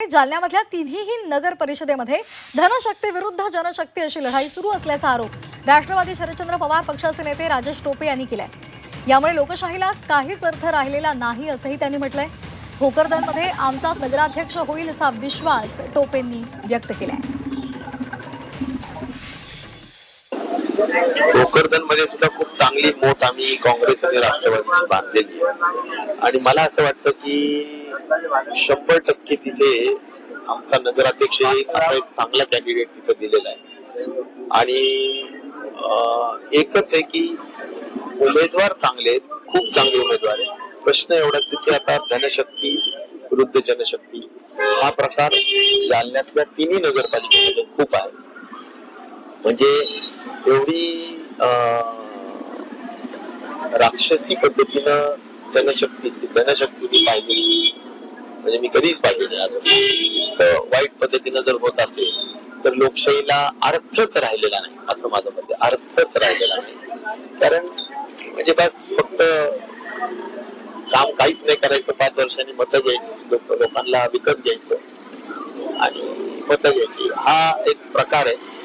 जालन्यामधल्या तिन्ही नगर परिषदेमध्ये धनशक्ती विरुद्ध जनशक्ती अशी लढाई सुरू असल्याचा आरोप राष्ट्रवादी शरदचंद्र पवार पक्षाचे नेते राजेश टोपे यांनी केलाय। यामुळे लोकशाहीला काहीच अर्थ राहिलेला नाही असंही त्यांनी म्हटलंय। भोकरदनमध्ये आमचा नगराध्यक्ष होईल असा विश्वास टोपेंनी व्यक्त केलाय। भोकरदनमध्ये सुद्धा खूप चांगली मोठ आम्ही काँग्रेस आणि राष्ट्रवादीची बांधलेली आहे आणि मला असं वाटतं की 100% तिथे आमचा नगराध्यक्ष असा एक चांगला कॅन्डिडेट तिथे दिलेला आहे आणि एकच आहे की उमेदवार चांगले आहेत, खूप चांगले उमेदवार आहेत। प्रश्न एवढाच आहे की आता धनशक्ती विरुद्ध जनशक्ती हा प्रकार जालन्यातल्या तिन्ही नगरपालिकेमध्ये खूप आहे। म्हणजे एवढी राक्षसी पद्धतीनं धनशक्तीने पाहिली म्हणजे मी कधीच पाहिली नाही अजून। तर वाईट पद्धतीनं जर होत असेल तर लोकशाहीला अर्थच राहिलेला नाही असं माझं मत आहे। अर्थच राहिलेला नाही, कारण म्हणजे बस फक्त काम काहीच नाही करायचं, 5 वर्षांनी मतं घ्यायची, लोकांना विकत घ्यायचं आणि मतं घ्यायची, हा एक प्रकार आहे।